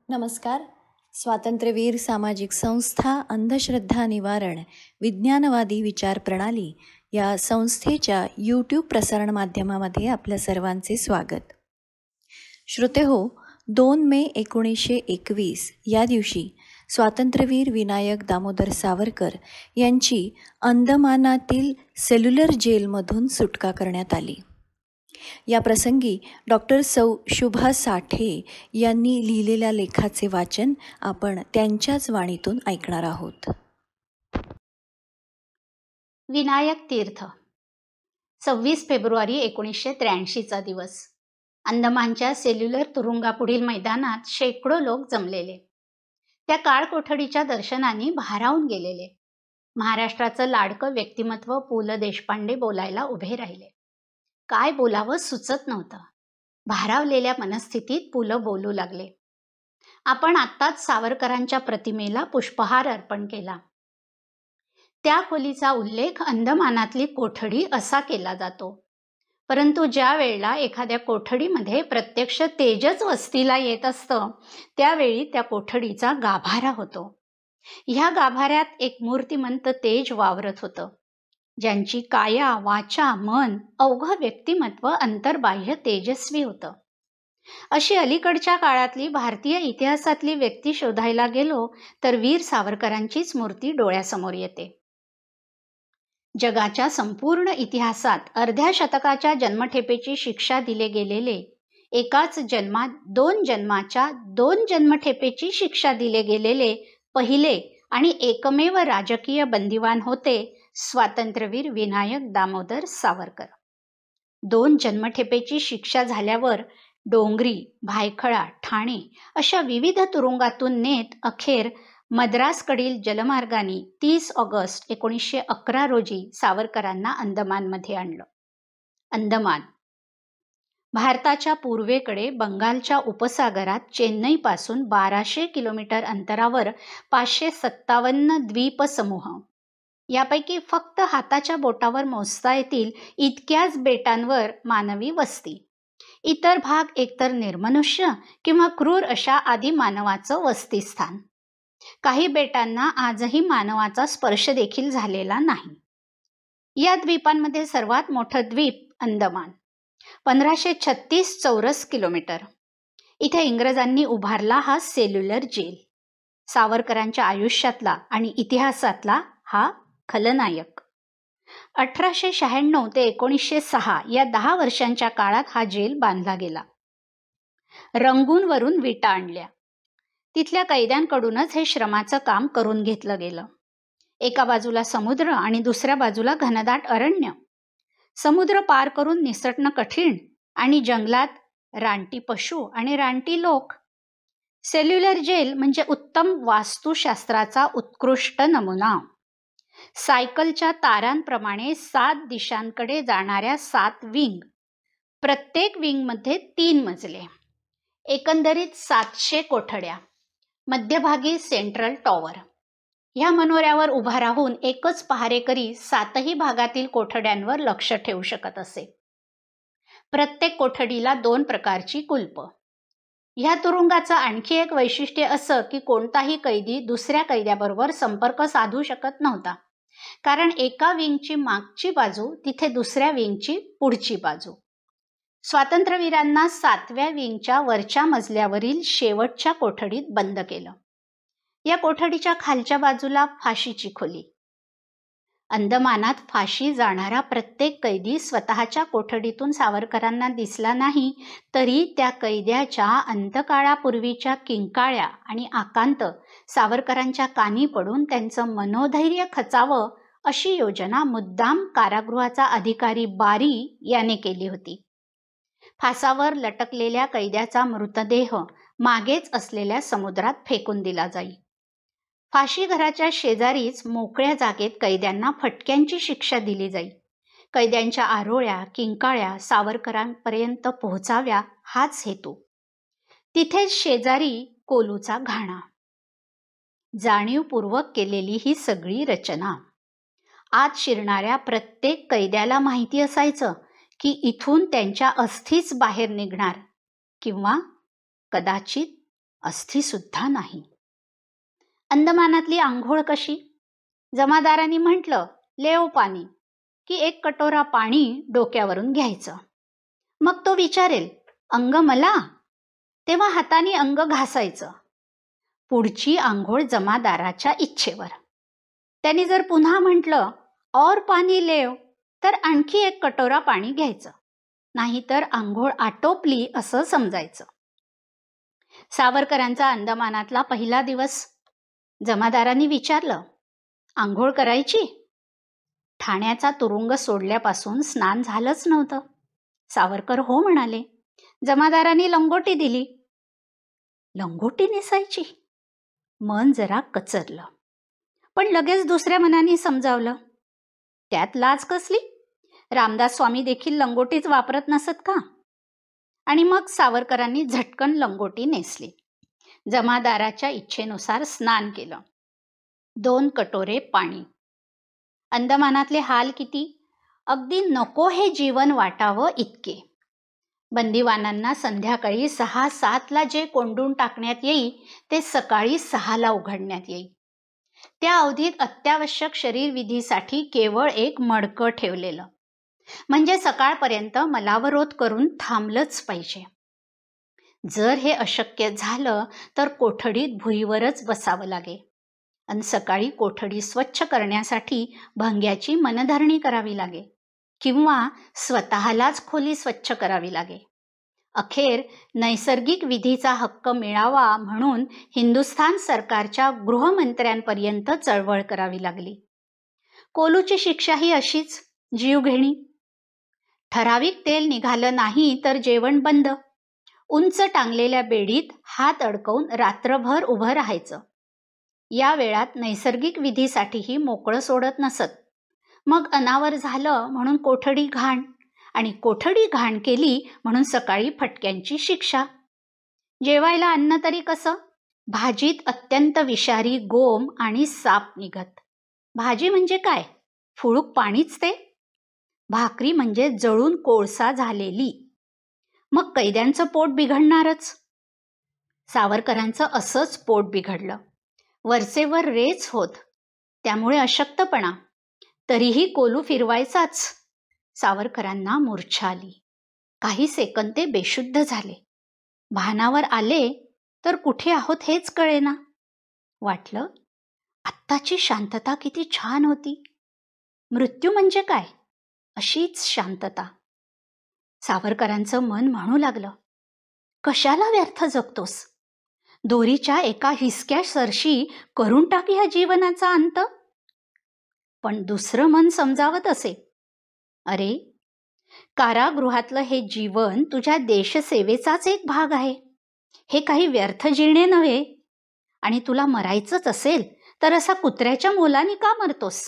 नमस्कार. स्वातंत्र्यवीर सामाजिक संस्था अंधश्रद्धा निवारण विज्ञानवादी विचार प्रणाली या संस्थेच्या यूट्यूब प्रसारण माध्यमामध्ये आपल्या सर्वांचे स्वागत. श्रोतेहो, 2 मे 1921 या दिवशी स्वातंत्र्यवीर विनायक दामोदर सावरकर यांची अंदमानातील सेल्युलर जेलमधून सुटका करण्यात आली. या प्रसंगी डॉक्टर शुभा साठे यांनी लिहिलेल्या लेखाचे वाचन आपण त्यांच्याच वाणीतून ऐकणार आहोत. विनायक तीर्थ. 26 फेब्रुवारी 1983चा दिवस. अंदमानच्या सेल्युलर तुरुंगापुढील मैदानात शेकडो लोक जमलेले. त्या काळकोठडीच्या दर्शनाने भारावून गेलेले. महाराष्ट्राचं लाडकं व्यक्तिमत्व पु ल देशपांडे बोलायला उभे राहिले. काय बोलावं सुचत नव्हतं. भारावलेल्या मनस्थितीत पु ल बोलू लागले. आपण आत्ताच सावरकरांच्या प्रतिमेला पुष्पहार अर्पण केला. त्या खोलीचा उल्लेख अंदमानातली कोठडी असा केला जातो. परंतु ज्या वेळेला एखाद्या कोठडीमध्ये प्रत्यक्ष तेजच वस्तीला येत असतं, त्यावेळी त्या कोठडीचा गाभारा होतो. ह्या गाभाऱ्यात एक मूर्तिमंत तेज वावरत होतं, ज्यांची काया, वाचा, मन, अवघं व्यक्तिमत्व अंतर्बाह्य तेजस्वी होतं. अशी अलीकडच्या काळातली भारतीय इतिहासातली व्यक्ती शोधायला गेलो तर वीर सावरकरांचीच मूर्ती डोळ्यासमोर येते. जगाच्या संपूर्ण इतिहासात अर्ध्या शतकाच्या जन्मठेपेची शिक्षा दिले गेलेले, एकाच जन्मात 2 जन्माच्या 2 जन्मठेपेची शिक्षा दिले गेलेले पहिले आणि एकमेव राजकीय बंदिवान होते स्वातंत्र्यवीर विनायक दामोदर सावरकर. 2 जन्मठेपेची शिक्षा झाल्यावर डोंगरी, भायखळा, ठाणे अशा विविध तुरुंगातून नेत अखेर मद्रासकडील जलमार्गाने 30 ऑगस्ट 1911 रोजी सावरकरांना अंदमानमध्ये आणलं. अंदमान भारताच्या पूर्वेकडे बंगालच्या उपसागरात चेन्नईपासून 1200 किलोमीटर अंतरावर 557 द्वीपसमूह. यापैकी फक्त हाताच्या बोटावर मोजता येतील इतक्याच बेटांवर मानवी वस्ती. इतर भाग एकतर निर्मनुष्य किंवा क्रूर अशा आदिमानवाचं वस्तीस्थान. काही बेटांना आजही मानवाचा स्पर्श देखील झालेला नाही. या द्वीपांमध्ये सर्वात मोठं द्वीप अंदमान, 1536 चौरस किलोमीटर. इथे इंग्रजांनी उभारला हा सेल्युलर जेल. सावरकरांच्या आयुष्यातला आणि इतिहासातला हा खलनायक. 1896 ते 1906 या 10 वर्षांच्या काळात हा जेल बांधला गेला. रंगूनवरून विटा आणल्या. तिथल्या कैद्यांकडूनच हे श्रमाचं काम करून घेतलं गेलं. एका बाजूला समुद्र आणि दुसऱ्या बाजूला घनदाट अरण्य. समुद्र पार करून निसटणं कठीण आणि जंगलात रानटी पशु आणि रानटी लोक. सेल्युलर जेल म्हणजे उत्तम वास्तुशास्त्राचा उत्कृष्ट नमुना. सायकलच्या तारांप्रमाणे 7 दिशांकडे जाणाऱ्या 7 विंग. प्रत्येक विंगमध्ये 3 मजले. एकंदरीत 700 कोठड्या. मध्यभागी सेंट्रल टॉवर. ह्या मनोऱ्यावर उभा राहून एकच पहारेकरी 7ही भागातील कोठड्यांवर लक्ष ठेवू शकत असे. प्रत्येक कोठडीला 2 प्रकारची कुलपं. ह्या तुरुंगाचं आणखी एक वैशिष्ट्य असं की कोणताही कैदी दुसऱ्या कैद्याबरोबर संपर्क साधू शकत नव्हता, कारण एका विंगची मागची बाजू तिथे दुसऱ्या विंगची पुढची बाजू. स्वातंत्र्यवीरांना 7व्या विंगच्या वरच्या मजल्यावरील शेवटच्या कोठडीत बंद केलं. या कोठडीच्या खालच्या बाजूला फाशीची खोली. अंदमानात फाशी जाणारा प्रत्येक कैदी स्वतःच्या कोठडीतून सावरकरांना दिसला नाही तरी त्या कैद्याच्या अंतकाळापूर्वीच्या किंकाळ्या आणि आकांत सावरकरांच्या कानी पडून त्यांचं मनोधैर्य खचावं अशी योजना मुद्दाम कारागृहाचा अधिकारी बारी याने केली होती. फासावर लटकलेल्या कैद्याचा मृतदेह मागेच असलेल्या समुद्रात फेकून दिला जाई. फाशी घराच्या शेजारीच मोकळ्या जागेत कैद्यांना फटक्यांची शिक्षा दिली जाई. कैद्यांच्या आरोळ्या, किंकाळ्या सावरकरांपर्यंत पोहोचाव्या हाच हेतू. तिथेच शेजारी कोलूचा घाणा. जाणीवपूर्वक केलेली ही सगळी रचना. आत शिरणाऱ्या प्रत्येक कैद्याला माहिती असायचं की इथून त्यांच्या अस्थीच बाहेर निघणार किंवा कदाचित अस्थीसुद्धा नाही. अंदमानातली आंघोळ कशी? जमादारांनी म्हटलं, लेव पाणी, की एक कटोरा पाणी डोक्यावरून घ्यायचं. मग तो विचारेल, अंग मला? तेव्हा हाताने अंग घासायचं. पुढची आंघोळ जमादाराच्या इच्छेवर. त्यांनी जर पुन्हा म्हटलं, और पाणी लेव, तर आणखी एक कटोरा पाणी घ्यायचं. नाहीतर आंघोळ आटोपली असं समजायचं. सावरकरांचा अंदमानातला पहिला दिवस. जमादारांनी विचारलं, आंघोळ करायची? ठाण्याचा तुरुंग सोडल्यापासून स्नान झालंच नव्हतं. सावरकर हो म्हणाले. जमादारांनी लंगोटी दिली. लंगोटी नेसायची? मन जरा कचरलं, पण लगेच दुसऱ्या मनाने समजावलं. त्यात लाज कसली? रामदास स्वामी देखील लंगोटीच वापरत नसत का? आणि मग सावरकरांनी झटकन लंगोटी नेसली. जमादाराच्या इच्छेनुसार स्नान केलं. 2 कटोरे पाणी. अंदमानातले हाल किती? अगदी नको हे जीवन वाटावं इतके. बंदिवानांना संध्याकाळी 6-7ला जे कोंडून टाकण्यात येई ते सकाळी 6ला उघडण्यात येई. त्या अवधीत अत्यावश्यक शरीरविधीसाठी केवळ एक मडकं ठेवलेलं, म्हणजे सकाळपर्यंत मलावरोध करून थांबलंच पाहिजे. जर हे अशक्य झालं तर कोठडीत भुईवरच बसावं लागे आणि सकाळी कोठडी स्वच्छ करण्यासाठी भंग्याची मनधरणी करावी लागे किंवा स्वतःलाच खोली स्वच्छ करावी लागे. अखेर नैसर्गिक विधीचा हक्क मिळावा म्हणून हिंदुस्थान सरकारच्या गृहमंत्र्यांपर्यंत चळवळ करावी लागली. कोलूची शिक्षा ही अशीच, जीवघेणी. ठराविक तेल निघालं नाही तर जेवण बंद. उंच टांगलेल्या बेडीत हात अडकवून रात्रभर उभं राहायचं. या वेळात नैसर्गिक विधीसाठीही मोकळं सोडत नसत. मग अनावर झालं म्हणून कोठडी घाण, आणि कोठडी घाण केली म्हणून सकाळी फटक्यांची शिक्षा. जेवायला अन्न तरी कसं? भाजीत अत्यंत विषारी गोम आणि साप निघत. भाजी म्हणजे काय? फुळूक पाणीच ते. भाकरी म्हणजे जळून कोळसा झालेली. मग कैद्यांचं पोट बिघडणारच. सावरकरांचं असंच पोट बिघडलं. वरचेवर रेच होत, त्यामुळे अशक्तपणा. तरीही कोलू फिरवायचाच. सावरकरांना मूर्छा आली. काही सेकंद ते बेशुद्ध झाले. भानावर आले तर कुठे आहोत हेच कळेना. वाटलं, आत्ताची शांतता किती छान होती. मृत्यू म्हणजे काय? अशीच शांतता. सावरकरांचं मन म्हणू लागलं, कशाला व्यर्थ जगतोस? दोरीच्या एका हिसक्या सरशी करून टाक ह्या जीवनाचा अंत. पण दुसरं मन समजावत असे, अरे, कारागृहातलं हे जीवन तुझ्या देशसेवेचाच एक भाग आहे. हे काही व्यर्थ जिणे नव्हे. आणि तुला मरायचंच असेल तर असा कुत्र्याच्या मोलाने का मरतोस?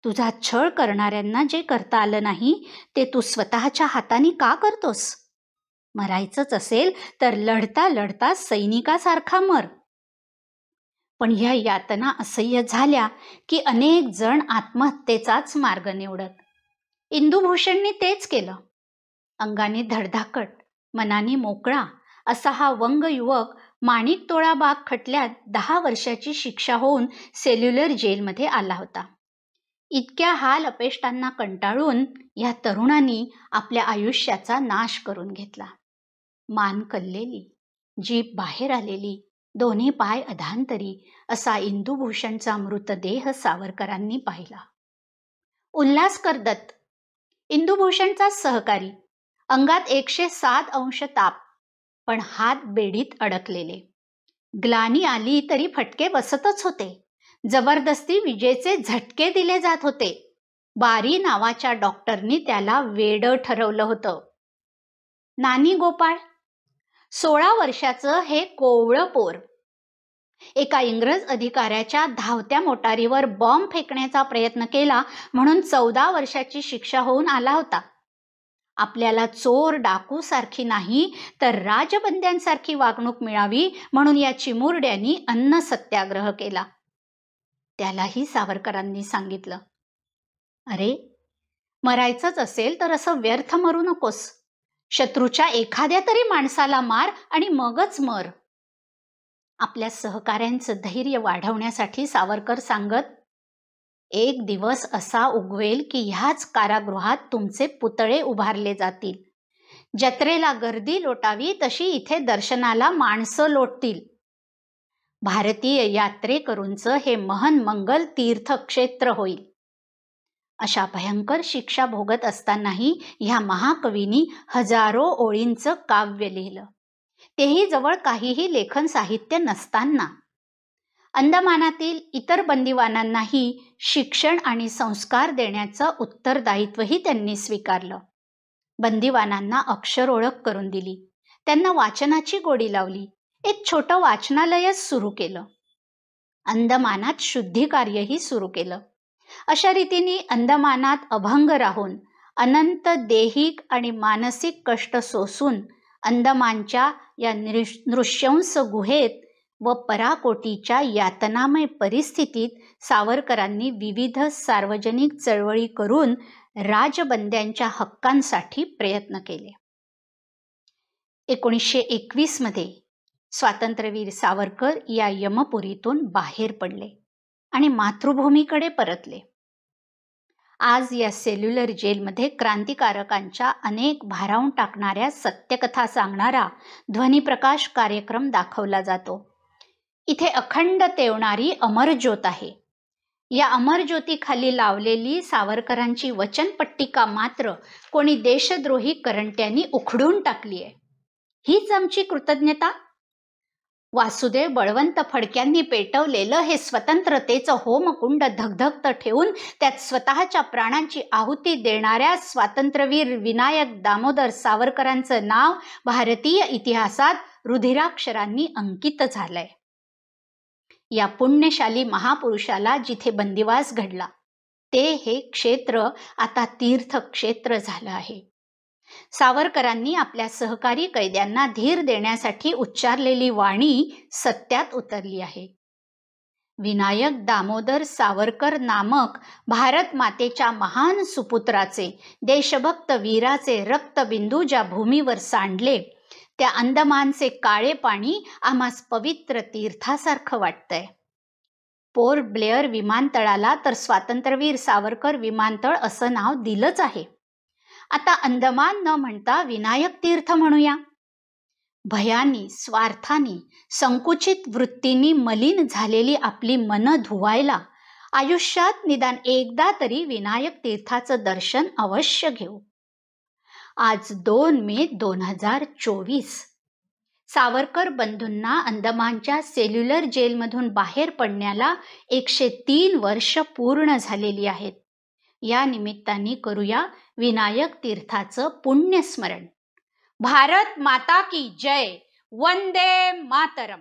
तुझा छळ करणाऱ्यांना जे करता आलं नाही ते तू स्वतःच्या हाताने का करतोस? मरायचंच असेल तर लढता लढता सैनिकासारखा मर. पण ह्या यातना असह्य झाल्या की अनेक जण आत्महत्येचाच मार्ग निवडत. इंदुभूषणने तेच केलं. अंगाने धडधाकट, मनाने मोकळा असा हा वंग युवक माणिकतोळा बाग खटल्यात 10 वर्षाची शिक्षा होऊन सेल्युलर जेलमध्ये आला होता. इतक्या हाल अपेष्टांना कंटाळून या तरुणांनी आपल्या आयुष्याचा नाश करून घेतला. मान कललेली, जीभ बाहेर आलेली, दोन्ही पाय अधांतरी असा इंदुभूषणचा मृतदेह सावरकरांनी पाहिला. उल्हासकर दत्त, इंदुभूषणचा सहकारी, अंगात 107 अंश ताप, पण हात बेडीत अडकलेले. ग्लानी आली तरी फटके बसतच होते. जबरदस्ती विजेचे झटके दिले जात होते. बारी नावाच्या डॉक्टरनी त्याला वेडं ठरवलं होतं. नानी गोपाळ, 16 वर्षाचं हे कोवळं पोर, एका इंग्रज अधिकाऱ्याच्या धावत्या मोटारीवर बॉम्ब फेकण्याचा प्रयत्न केला म्हणून 14 वर्षाची शिक्षा होऊन आला होता. आपल्याला चोर डाकू सारखी नाही तर राजबंद्यांसारखी वागणूक मिळावी म्हणून या चिमुरड्यांनी अन्न सत्याग्रह केला. त्यालाही सावरकरांनी सांगितलं, अरे, मरायचंच असेल तर असं व्यर्थ मरू नकोस. शत्रूच्या एखाद्या तरी माणसाला मार आणि मगच मर. आपल्या सहकाऱ्यांचं धैर्य वाढवण्यासाठी सावरकर सांगत, एक दिवस असा उगवेल की ह्याच कारागृहात तुमचे पुतळे उभारले जातील. जत्रेला गर्दी लोटावी तशी इथे दर्शनाला माणसं लोटतील. भारतीय यात्रेकरूंचं हे महन मंगल तीर्थक्षेत्र होईल. अशा भयंकर शिक्षा भोगत असतानाही ह्या महाकवींनी हजारो ओळींचं काव्य लिहिलं, तेही जवळ काहीही लेखन साहित्य नसताना. अंदमानातील इतर बंदिवानांनाही शिक्षण आणि संस्कार देण्याचं उत्तरदायित्वही त्यांनी स्वीकारलं. बंदिवानांना अक्षर ओळख करून दिली, त्यांना वाचनाची गोडी लावली, एक छोटं वाचनालयच सुरू केलं. अंदमानात शुद्धिकार्यही सुरू केलं. अशा रीतीने अंदमानात अभंग राहून अनंत देहिक आणि मानसिक कष्ट सोसून अंदमानच्या या नृशंस गुहेत व पराकोटीच्या यातनामय परिस्थितीत सावरकरांनी विविध सार्वजनिक चळवळी करून राजबंद्यांच्या हक्कांसाठी प्रयत्न केले. 1921 मध्ये स्वातंत्र्यवीर सावरकर या यमपुरीतून बाहेर पडले आणि मातृभूमीकडे परतले. आज या सेल्युलर जेलमध्ये क्रांतिकारकांच्या अनेक भारावून टाकणाऱ्या सत्यकथा सांगणारा ध्वनिप्रकाश कार्यक्रम दाखवला जातो. इथे अखंड तेवणारी अमरज्योत आहे. या अमरज्योतीखाली लावलेली सावरकरांची वचनपट्टिका मात्र कोणी देशद्रोही करंट्यांनी उखडून टाकली आहे. हीच आमची कृतज्ञता. वासुदेव बळवंत फडक्यांनी पेटवलेलं हे स्वतंत्रतेचं होमकुंड धगधगतं ठेवून त्यात स्वतःच्या प्राणांची आहुती देणाऱ्या स्वातंत्र्यवीर विनायक दामोदर सावरकरांचं नाव भारतीय इतिहासात रुधिराक्षरांनी अंकित झालंय. या पुण्यशाली महापुरुषाला जिथे बंदिवास घडला ते हे क्षेत्र आता तीर्थक्षेत्र झालं आहे. सावरकरांनी आपल्या सहकारी कैद्यांना धीर देण्यासाठी उच्चारलेली वाणी सत्यात उतरली आहे. विनायक दामोदर सावरकर नामक भारत मातेच्या महान सुपुत्राचे, देशभक्त वीराचे रक्तबिंदू ज्या भूमीवर सांडले त्या अंदमानचे काळे पाणी आम्हास पवित्र तीर्थासारखं वाटतंय. पोर्ट ब्लेअर विमानतळाला तर स्वातंत्र्यवीर सावरकर विमानतळ असं नाव दिलंच आहे. आता अंदमान न म्हणता विनायक तीर्थ म्हणूया. भयानी, स्वार्थानी, संकुचित वृत्तींनी मलिन झालेली आपली मनं धुवायला आयुष्यात निदान एकदा तरी विनायक तीर्थाचं दर्शन अवश्य घेऊ. आज 2 मे 2024. सावरकर बंधूंना अंदमानच्या सेल्युलर जेलमधून बाहेर पडण्याला 103 वर्ष पूर्ण झालेली आहेत. या निमित्ताने करूया विनायक तीर्थाचं पुण्यस्मरण. भारत माता की जय. वंदे मातरम.